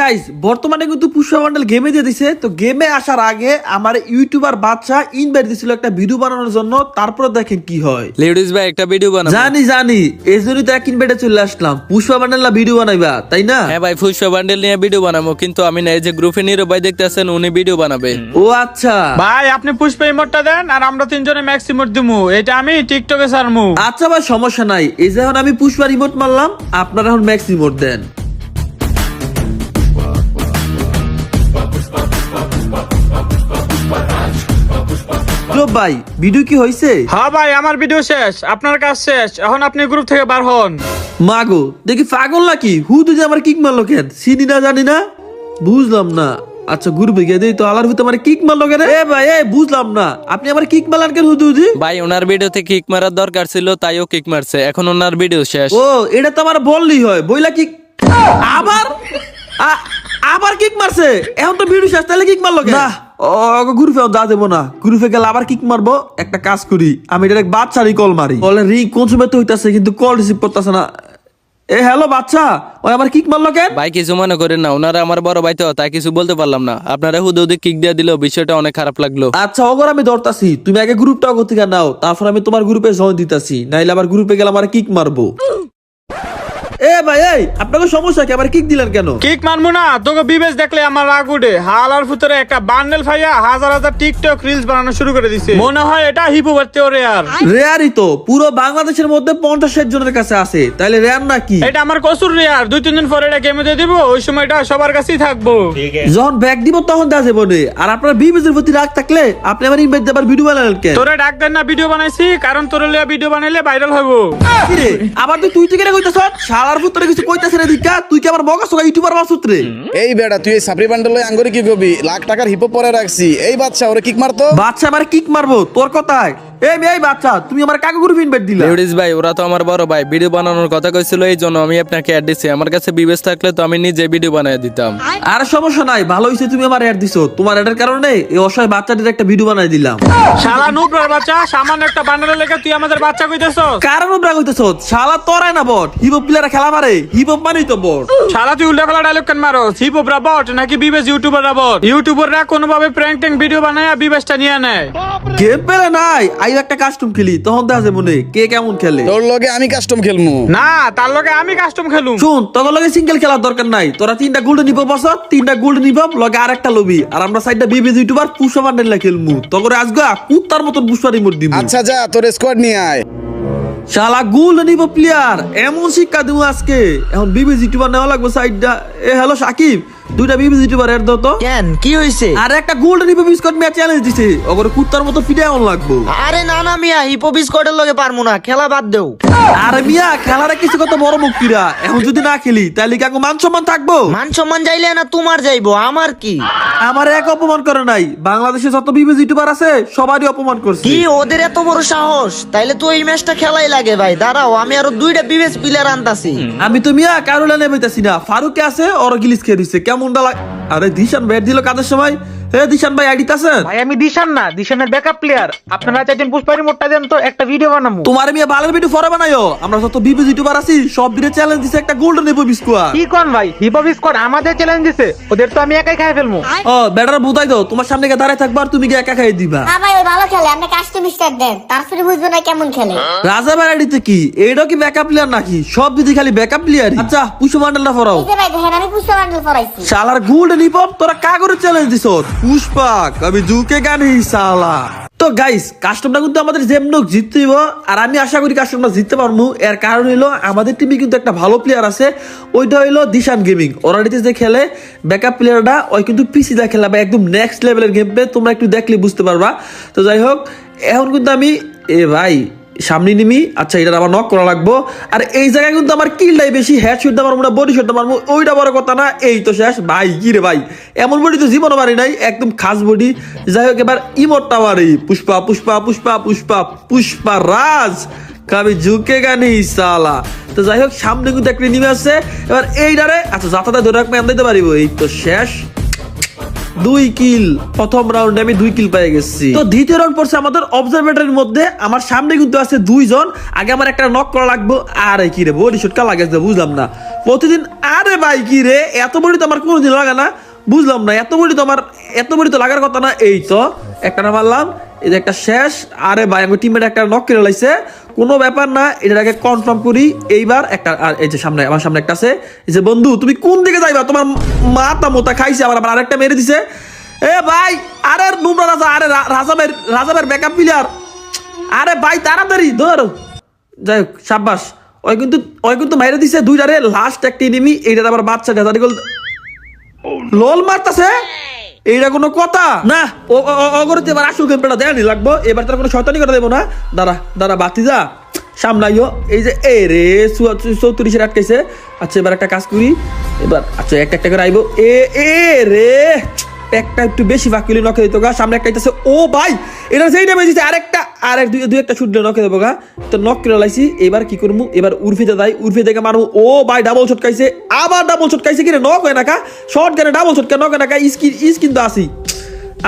Guys বর্তমানে কিন্তু Pushpa bundle গেমে দিয়ে দিছে। তো গেমে আসার আগে আমার ইউটিউবার বাচ্চা ইনভাইট দিছিল একটা ভিডিও বানানোর জন্য, তারপরে দেখেন কি হয়। লেডিস ভাই একটা ভিডিও বানাবো। জানি এই জন্যই তো এক ইনভাইটে চলে আসলাম। পুষ্পা বান্ডেল না ভিডিও বানাইবা তাই না? হ্যাঁ ভাই, পুষ্পা বান্ডেল নিয়ে ভিডিও বানাবো, কিন্তু আমি না, এই যে গ্রুপে নিরো ভাই দেখতেছেন উনি ভিডিও বানাবে। ও আচ্ছা ভাই, আপনি পুষ্পা ইমোটটা দেন আর আমরা তিনজনে ম্যাক্স ইমোট দিমু। এটা আমি টিকটকে ছাড়মু। আচ্ছা ভাই, সমস্যা নাই। এই যে এখন আমি পুষ্পা রিমোট মারলাম, আপনারা এখন ম্যাক্স রিমোট দেন। ভাই ভিডিও কি হয়েছে? হ্যাঁ ভাই, আমার ভিডিও শেষ, আপনার কাজ শেষ, এখন আপনি গ্রুপ থেকে বার হন। মাগো দেখি পাগল নাকি? হুদু যে আমার কিক মারলো কেন? চিনি না জানি না, বুঝলাম না। আচ্ছা গ্রুপে গিয়ে দিই তো আলার ভিতরে আমার কিক মারলো কেন? এ ভাই বুঝলাম না, আপনি আমার কিক মারলেন কেন হুদু? ভাই ওনার ভিডিওতে কিক মারার দরকার ছিল, তাইও কিক মারছে, এখন ওনার ভিডিও শেষ। ও এটা তো আমার বললেই হয়, বইলা কিক আবার আবার কিক মারছে। এখন তো ভিডিও শেষ, তাহলে কিক মারলো কেন? না গ্রুপে দা দেবো না, গ্রুপে গেলে আবার কিক মারবো। একটা কাজ করি, আমি ডাইরেক্ট বাচ্চারই কল মারি। কলের রিং কোন সময় তো হইতাছে, কিন্তু কল রিসিভ করতেছে না। এ হ্যালো বাচ্চা, ওই আমার কিক মারলো কেন? ভাই কিছু মনে করেন না, ওনারা আমার বড় ভাই তো, তাই কিছু বলতে পারলাম না। আপনারা হুদে কিক দিয়ে দিল, বিষয়টা অনেক খারাপ লাগলো। আচ্ছা ওগর আমি ধরতাছি, তুমি আগে গ্রুপটা অগর থেকে নাও, তারপর আমি তোমার গ্রুপে জয়েন দিতাছি, নাইলে আবার গ্রুপে গেলে আমার কিক মারবো। এ ভাই আপনাকে সমস্যা কি? আবার কিক দিলেন কেন? কিক মারমু না, তোকে বিবেচ দেখলে আমার রাগ উঠে। হালার ভিতরে একটা বান্ডেল ফাইয়া হাজার হাজার টিকটক রিলস বানানো শুরু করে দিছে। মনে হয় এটা হিপো বাড়তে ওরে। আর রেয়ারই তো, পুরো বাংলাদেশের মধ্যে 50-60 জনের কাছে আছে, তাইলে রেয়ার নাকি? এটা আমার কসুর রেয়ার। 2-3 দিন পরে এটা গেমে দিয়ে দিব, ওই সময় এটা সবার কাছেই থাকবো। যখন ব্যাক দিব তখন দেওয়া যাবে না। আর আপনার বিবেচের প্রতি রাগ থাকলে আপনি আমার ইনভাইট দেবার ভিডিও বানালেন কেন? তোরে ডাক দেন না ভিডিও বানাইছি, কারণ তোরে লিয়া ভিডিও বানাইলে ভাইরাল হবো। কি রে, আবার তুই থেকে কইতাছ? শালার পুত্রে কিছু কইতাছ রে দিকা? তুই কি আমার বগাস ইউটিউবার বাসুত্রে? এই বেটা তুই এই সাপরি বান্ডল আঙ্গুরি কি কবি? লাখ টাকার হিপো পরে রাখছি, এই বাচ্চা ওরে কিক মারতো। বাচ্চা আমার কিক মারবো তোর কথায়? এই বাচ্চা, তুমি আমার কাকে গ্রুপ ইনভাইট দিলা? লেডিস ভাই ওরা তো আমার বড় ভাই, ভিডিও বানানোর কথা কইছিল, এই জন্য আমি আপনাকে অ্যাড দিছি। আমার কাছে বিবেচ থাকলে তো আমি নিজে ভিডিও বানিয়ে দিতাম। আর সমস্যা নাই, ভালো হইছে তুমি আমার অ্যাড দিছো। তোমার অ্যাডের কারণে এই অসহায় বাচ্চাটির একটা ভিডিও বানাই দিলাম। শালা নুবরার বাচ্চা, সামান্য একটা বান্ডেলের লেগে তুই আমাদের বাচ্চা কইতেছস? কারণ ব্রাগ হইতেছ? শালা তোরাই না বট, হিপ হপ প্লেয়াররা খেলা মারে, হিপ হপ মানেই তো বট। শালা তুই উল্টা ফেলা ডায়লগ কেন মারো? হিপ হপরা বট নাকি বিবেচ ইউটিউবাররা বট? ইউটিউবাররা কোনোভাবে প্র্যাঙ্ক ট্যাঙ্ক ভিডিও বানায় বিবেচটা নিয়ে নেয়। গেম পেলে নাই, আই একটা কাস্টম খেলি, তখন দেখা যাবে মনে কে কেমন খেলে। তোর লগে আমি কাস্টম খেলমু না, তার লগে আমি কাস্টম খেলুম। শুন, তোর লগে সিঙ্গেল খেলার দরকার নাই। তোরা 3টা গোল্ডেন নিব বছর, 3টা গোল্ডেন নিব লগে আরেকটা লবি, আর আমরা 4টা বিবিজ ইউটিউবার পুষ্পা বান্ডেল খেলমু। তোরে আজকে কুত্তার মতন পুষ্পা রিমোট দিব। আচ্ছা যা তোর স্কোয়াড নিয়ে আয়। শালা গোল্ডেন নিব প্লেয়ার, এমন শিক্ষা দেবো আজকে। এখন বিবিজ ইউটিউবার নেওয়া লাগবে 4টা। এ হ্যালো সাকিব, 2টা বিবিজ ইউটিউবার এর দাও তো। কেন কি হইছে? আর একটা গোল্ডেন নিব বিস্কুট ম্যাচ চ্যালেঞ্জ দিছে, ওগরে কুত্তার মতো ফিডে অন লাগবো। আরে না না মিয়া, হিপো বিস্কটের লগে পারমু না, খেলা বাদ দেও। আরে মিয়া, খেলার কিছু কত বড় মুক্তিরা, এখন যদি না খেলি তাহলে কি মান সম্মান থাকবো? মান সম্মান যাইলে না তোমার যাইবো, আমার কি? আমার এক অপমান করে নাই, বাংলাদেশে যত বিবিজ ইউটিউবার আছে সবারই অপমান করছে। কি ওদের এত বড় সাহস? তাইলে তো এই ম্যাচটা খেলাই লাগে ভাই। দাঁড়াও, আমি আরো 2টা বিবেস প্লেয়ার আনতাছি। আমি তো মিয়া কারোলা নেমেতাছি না, ফারুকে আছে ওর গিলিস খেয়ে দিচ্ছে, কেমনটা লাগ। আরে দিশান ব্যাট দিল কাদের সময়? হে দিশান ভাই আইডিতে আছেন? ভাই আমি দিশান না, দিশানের ব্যাকআপ প্লেয়ার। আপনারা চাইছেন পুষ্পারি মোটটা দেন তো, একটা ভিডিও বানাবো। তোমার মিয়া ভালো ভিডিও ফরে বানাইও। আমরা যত বিবিজ ইউটিউবার আছি সব দিনে চ্যালেঞ্জ দিছে একটা গোল্ডেন নেবো বিস্কুট। কি কোন ভাই, হিপ হপ স্কোয়াড আমাদের চ্যালেঞ্জ দিছে, ওদের তো আমি একাই খাই ফেলমু। ও ব্যাটারা বুঝাই দাও, তোমার সামনে গিয়ে দাঁড়ায় থাকবা আর তুমি গিয়ে একা খাই দিবা। হ্যাঁ ভাই, ওই ভালো খেলে, আপনি কাস্টম স্টার্ট দেন, তারপরে বুঝবো না কেমন খেলে। রাজা ভাই আইডিতে কি এইটাও কি ব্যাকআপ প্লেয়ার নাকি? সব দিদি খালি ব্যাকআপ প্লেয়ার। আচ্ছা পুষ্পা বান্ডেলটা ফরাও। এই যে ভাই দেখেন, আমি পুষ্পা বান্ডেল ফরাইছি। শালার গোল্ডেন হিপ হপ তোরা কাগরে চ্যালেঞ্জ দিছ। পুষ্পা কবি ঝুঁকে গানি শালা। তো গাইস, কাস্টমটা কিন্তু আমাদের যেমনক জিততে হইব, আর আমি আশা করি কাস্টমটা জিততে পারবো। এর কারণ হইলো আমাদের টিমে কিন্তু একটা ভালো প্লেয়ার আছে, ওইটা হইলো দিশান গেমিং। ওরা যে খেলে ব্যাকআপ প্লেয়ারটা, ওই কিন্তু পিসি দা খেলা বা একদম নেক্সট লেভেলের গেম প্লে, তোমরা একটু দেখলে বুঝতে পারবা। তো যাই হোক, এখন কিন্তু আমি ভাই সামনে নিমি। আচ্ছা এটা আবার নক করা লাগবো। আর এই জায়গায় কিন্তু আমার কিলটাই বেশি, হেড শটটা মারবো না, বডি শটটা মারবো, ওইটা বড় কথা না। এই তো শেষ ভাই। কি রে ভাই, এমন বডি তো জীবনও মারি নাই, একদম খাস বডি। যাই হোক, এবার ইমোটটা মারি। পুষ্পা পুষ্পা পুষ্পা পুষ্পা পুষ্পা রাজ কবি ঝুঁকেগা নেই সালা। তো যাই হোক, সামনে কিন্তু একটা নিমে আসছে। এবার এইটারে আচ্ছা যাতাটা ধরে রাখবে, আমি দিতে পারিব। এই তো শেষ 2 কিল। প্রথম রাউন্ডে আমি 2 কিল পেয়ে গেছি। তো দ্বিতীয় রাউন্ড পড়ছে আমাদের অবজারভেটরির মধ্যে। আমার সামনে কিন্তু আছে 2 জন। আগে আমার একটা নক করা লাগবে। আরে কি রে বডি শট কা লাগেছে বুঝলাম না প্রতিদিন। আরে ভাই কি রে এত বডি তো আমার কোনোদিন লাগে না, বুঝলাম না। এত বডি তো লাগার কথা না। এই তো একটা না মারলাম, এই যে একটা শেষ। আরে ভাই আমার টিমমেট একটা নক করে লাইছে, কোনো ব্যাপার না, এটার আগে কনফার্ম করি। এইবার একটা আর এই যে সামনে আমার সামনে একটা আছে। এই যে বন্ধু তুমি কোন দিকে যাইবা, তোমার মাথা মোতা খাইছে। আবার আরেকটা মেরে দিছে। এ ভাই আরে নুমরা রাজা, আরে রাজাবের ব্যাকআপ প্লেয়ার। আরে ভাই তাড়াতাড়ি ধর। যাই হোক সাব্বাস। ওই কিন্তু মেরে দিছে দুইটারে। লাস্ট একটা এনিমি, এইটা আবার বাচ্চা দাদারি গোল লোল মারতাছে। এইটা কোনো কথা না। ও করতে এবার আসল গেমটা দেয়নি লাগবো। এবার তার কোনো শয়তানি করে দেবো না। দাঁড়া বাতি যা সামলাইও। এই যে এ রে 34 আটকাইছে। আচ্ছা এবার একটা কাজ করি। এবার আচ্ছা একটা করে আইবো। এ রে একটা একটু বেশি বাকি নকে দিত গা। সামনে একটা আছে। ও ভাই এটা যেই ড্যামেজ দিছে দুই একটা শুট নকে দেবো গা। তো নক করে লাইছি। এবার কি করবো, এবার উর্ফিতে যাই, উর্ফি থেকে মারবো। ও ভাই ডাবল ছটকাইছে, আবার ডাবল ছটকাইছে। কিরে নক হয় না কা, শর্ট গানে ডাবল ছটকা নক হয় না কা। স্কিন তো আসি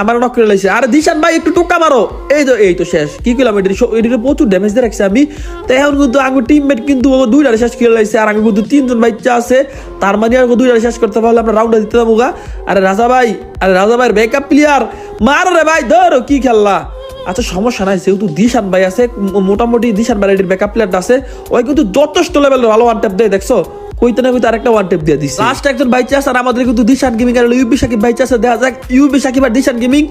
আমার নক করে লাইছে। আরে দিশান ভাই একটু টোকা মারো। এই তো শেষ। কি করলাম এটা প্রচুর ড্যামেজ দিয়ে রাখছি আমি। তো এখন কিন্তু আমার টিমমেট কিন্তু দুইটা শেষ করে লাইছে। আর আমি কিন্তু 3 জন বাচ্চা আছে। তার মানে আর দুইটা শেষ করতে পারলে আমরা রাউন্ডে দিতে যাবো গা। আরে রাজা ভাইয়ের ব্যাকআপ প্লেয়ার মারো রে ভাই, ধরো কি খেললা। আচ্ছা সমস্যা নাই, যেহেতু দিশান ভাই আছে, মোটামুটি দিশান ভাইয়ের ব্যাকআপ প্লেয়ারটা আছে। ওই কিন্তু যথেষ্ট লেভেলের ভালো ওয়ান ট্যাপ দেয়, দেখছো কইতে না কইতে আরেকটা ওয়ান টেপ দিয়ে দিছে। লাস্ট একজন বাইচা আছে। আর আমাদের কিন্তু দিশান গেমিং আর ইউবি সাকিব বাইচা আছে। দেখা যাক ইউবি সাকিব আর দিশান গেমিং।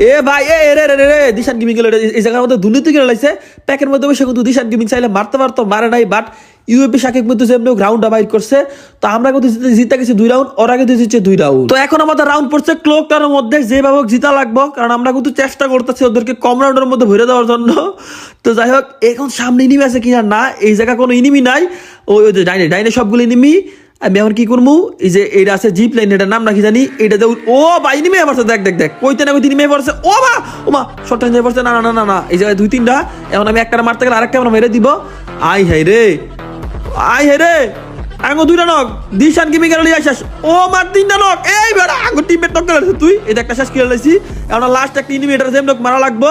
এ ভাই রে দিশান গেমিং এই জায়গার মধ্যে দুর্নীতি করে লাইছে। প্যাকের মধ্যে বসে কিন্তু দিশান গেমিং চাইলে মারতে পারতো, মারে নাই। বাট ইউবি সাকিব কিন্তু যেমন গ্রাউন্ডটা বাইর করছে। তো আমরা কিন্তু জিতে গেছি 2 রাউন্ড, ওরা কিন্তু জিতছে 2 রাউন্ড। তো এখন আমাদের রাউন্ড পড়ছে ক্লকটার মধ্যে। যেভাবে জিতা লাগবো, কারণ আমরা কিন্তু চেষ্টা করতেছি ওদেরকে কম রাউন্ডের মধ্যে ভরে দেওয়ার জন্য। তো যাই হোক এখন সামনে ইনিমি আছে কিনা না, এই জায়গা কোনো ইনিমি নাই। ওই যে ডাইনে সবগুলো ইনিমি। আমি এখন কি করবো, এই যে এটা আছে জিপ লাইন, এটার নাম নাকি জানি। এটা ও ভাই নিমে পড়ছে, দেখ কইতে না কইতে নিমে পড়ছে। ও শর্ট টাইম পড়ছে। না এই জায়গায় 2-3টা। এখন আমি একটা মারতে গেলে আরেকটা আমরা মেরে দিব। আই হাই রে আঙ্গো 2টা নক। দিশান গেমিং এর লিয়া শেষ। ও মার 3টা নক। এই বেড়া আঙ্গো টিমমেট নক করে তুই। এটা একটা শেষ করে লাইছি। এখন লাস্ট একটা এনিমি, এটা জেম নক মারা লাগবো।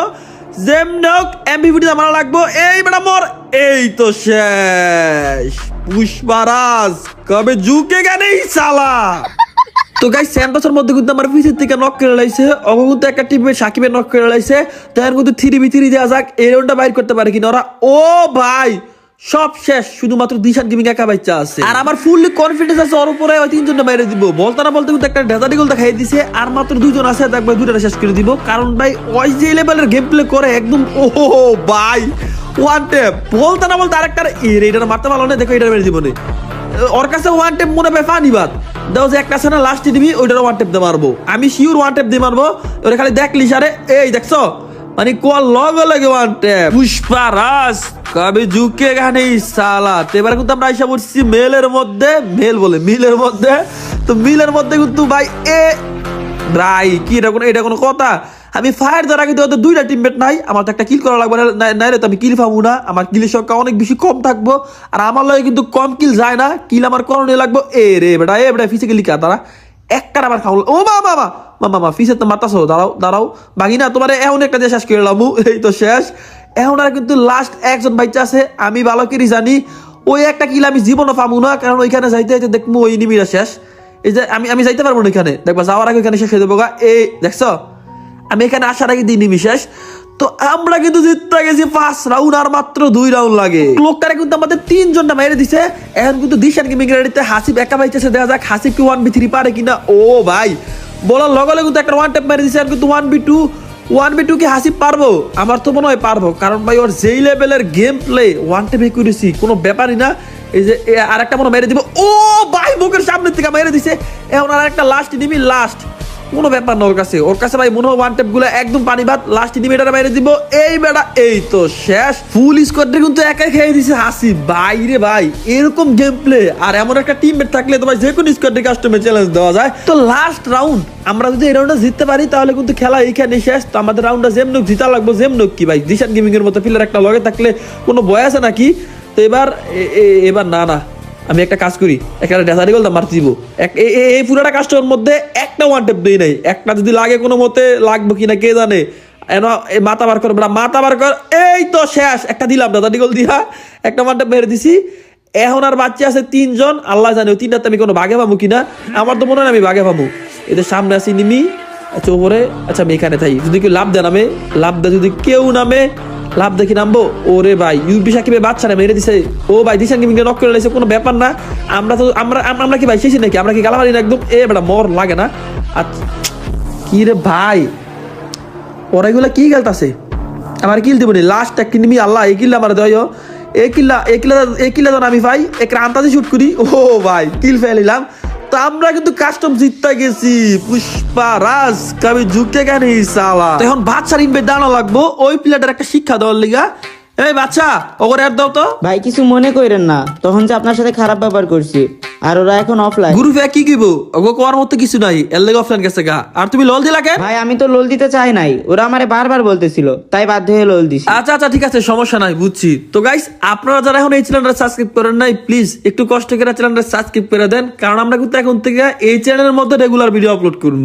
এমপিভিটি মারা লাগবো। এই বেটা মর। এই তো শেষ। পুষ্পারাজ কবে ঝুঁকে গেলে সালা। তো গাইস স্যান্টোসের মধ্যে কিন্তু আমার পিছের থেকে নক করে লাইছে। অবগুন্ত একটা টিমমেট সাকিবের নক করে লাইছে। তখন কিন্তু 3v3 দেওয়া যাক, এই রাউন্ডটা বাইর করতে পারে কিনা ওরা। ও ভাই সব শেষ, শুধুমাত্র দিশান গেমিং একা বাচ্চা আছে। আর আমার ফুললি কনফিডেন্স আছে ওর উপরে। ওই 3 জনটা মেরে দিব। বলতে কিন্তু একটা ডেজার্ট গোল দেখাই দিছে। আর মাত্র 2 জন আছে, দেখবে 2টা শেষ করে দিব। কারণ ভাই ওই যে লেভেলের গেম প্লে করে একদম। ও ভাই ওয়ান ট্যাপ। বলতে আরেকটা এটা মারতে পারলো না। দেখো এটা মেরে দিব। ওর কাছে ওয়ান ট্যাপ মনে হয় ফানি বাদ দাও। যে একটা আছে না লাস্ট দিবি, ওইটার ওয়ান ট্যাপ দিয়ে মারবো। আমি শিওর ওয়ান ট্যাপ দিয়ে মারবো। ওরা খালি দেখলি সারে। এই দেখছো মানে কোয়াল লগে ওয়ান ট্যাপ। পুষ্পারাজ কবে ঝুঁকে গেলে সালা। এবার কিন্তু আমরা আইসা পড়ছি মিলের মধ্যে। তো মিলের মধ্যে কিন্তু ভাই ভাই কি এটা কোনো কথা। আমি ফায়ার দেওয়ার আগে ওদের 2টা টিমমেট নাই। আমার তো একটা কিল করা লাগবে না রে। তো আমি কিল পাবো না। আমার কিলের সংখ্যা অনেক বেশি কম থাকবো। আর আমার লগে কিন্তু কম কিল যায় না। কিল আমার করণে লাগবো। রে বেটা ফিজিক্যালি কা তারা একটা আবার খাওয়া। ও মা ফিসের তো মারতাছো। দাঁড়াও বাগি না তোমার এখন একটা দিয়ে শেষ করে এলাম। এই তো শেষ। এখন আর কিন্তু লাস্ট একজন বাচ্চা আছে। আমি ভালো করে জানি ওই একটা কিল আমি জীবনও পাবো না। কারণ ওইখানে যাইতে দেখবো ওই নিমিরা শেষ। এই যে আমি যাইতে পারবো না এখানে। দেখবা যাওয়ার আগে ওইখানে শেষ হয়ে দেবো গা। এই দেখছো আমি এখানে আসার আগে দিই নিমি শেষ। তো আমরা কিন্তু জিততে গেছি 5 রাউন্ড। আর মাত্র 2 রাউন্ড লাগে। লোকটারে কিন্তু আমাদের 3 জনটা মেরে দিছে। এখন কিন্তু দিশান গেমিং এর হাসিব একা বাইতেছে। দেখা যাক হাসিব কি 1v3 পারে কিনা। ও ভাই বলার লগে কিন্তু একটা ওয়ান ট্যাপ মেরে দিছে। আর কিন্তু 1v2 কি হাসিব পারবো? আমার তো মনে হয় পারবো। কারণ ভাই ওর যেই লেভেলের game play, one tap accuracy কোনো ব্যাপারই না। এই যে আরেকটা মনে মেরে দিব। ও ভাই বুকের সামনের থেকে মেরে দিছে। এখন আর একটা লাস্ট নিবি। লাস্ট কোনো ব্যাপার না ওর কাছে ভাই মনে হয় ওয়ান ট্যাপ গুলো একদম পানি ভাত। লাস্ট ইনিমিটারে মেরে দিব। এই বেটা এই তো শেষ। ফুল স্কোয়াডে কিন্তু একাই খেয়ে দিছে হাসি। ভাই রে ভাই এরকম গেম প্লে আর এমন একটা টিমমেট থাকলে তো ভাই যে কোনো স্কোয়াডে কাস্টমে চ্যালেঞ্জ দেওয়া যায়। তো লাস্ট রাউন্ড আমরা যদি এই রাউন্ডটা জিততে পারি তাহলে কিন্তু খেলা এইখানে শেষ। তো আমাদের রাউন্ডটা যেমনক জিতা লাগবো। যেমনক কি ভাই দিশান গেমিং এর মতো প্লেয়ার একটা লগে থাকলে কোনো ভয় আছে নাকি? তো এবার না আমি একটা কাজ করি, একটা ডেসারি গোল মারতে দিব। এই পুরোটা কাস্টমের মধ্যে একটা ওয়ান টেপ দিই নাই, একটা যদি লাগে কোনো মতে লাগবে কিনা কে জানে। মাথা বার কর বেটা, মাথা বার কর। এই তো শেষ, একটা দিলাম ডেসারি গোল দিয়া একটা ওয়ান টেপ মেরে দিছি। এখন আর বাচ্চা আছে 3 জন, আল্লাহ জানে ওই 3টাতে আমি কোনো বাঘে পাবো কিনা। আমার তো মনে হয় আমি বাঘে পাবো। এদের সামনে আছি নিমি, আচ্ছা ওপরে, আচ্ছা আমি এখানে থাকি। যদি কেউ লাভ দেয় নামে, লাভ দেয় যদি কেউ নামে, লাভ দেখি নামবো। ওরে ভাই ইউপি সাকিবে বাচ্চারা মেরে দিছে। ও ভাই দিশান গেমিং নক করে লাইছে, কোনো ব্যাপার না। আমরা কি ভাই শেষই নাকি? আমরা কি গালামারি না একদম? এ বেটা মর লাগে না। আচ্ছা কি রে ভাই, ওরা এগুলা কি খেলতাছে? আমার কিল দিব নি লাস্ট একটা নিমি। আল্লাহ এই কিল্লা আমার দেয়, এই কিল্লা যখন আমি ভাই এক আন্তাজি শুট করি। ও ভাই কিল ফেলিলাম। তো আমরা কিন্তু কাস্টম জিততে গেছি। পুষ্পা রাজ কবি ঝুঁকে কেন সালা। তো এখন বাচ্চার ইনভেট দাঁড়ানো লাগবো ওই প্লেয়ারটার একটা শিক্ষা দেওয়ার লিগা। এই বাচ্চা ওরে আর দাও তো। ভাই কিছু মনে করেন না, তখন যে আপনার সাথে খারাপ ব্যবহার করছি, আর ওরা এখন অফলাইন। গ্রুপে কি কইব? ওগো কোয়ার মতো কিছু নাই, এর লেগে অফলাইন গেছে গা। আর তুমি লল দিলা কেন? ভাই আমি তো লোল দিতে চাই নাই, ওরা আমারে বারবার বলতেছিল, তাই বাধ্য হয়ে লোল দিছি। আচ্ছা আচ্ছা ঠিক আছে, সমস্যা নাই, বুঝছি। তো গাইস আপনারা যারা এখন এই চ্যানেলটা সাবস্ক্রাইব করেন নাই, প্লিজ একটু কষ্ট করে চ্যানেলটা সাবস্ক্রাইব করে দেন, কারণ আমরা কিন্তু এখন থেকে এই চ্যানেলের মধ্যে রেগুলার ভিডিও আপলোড করব।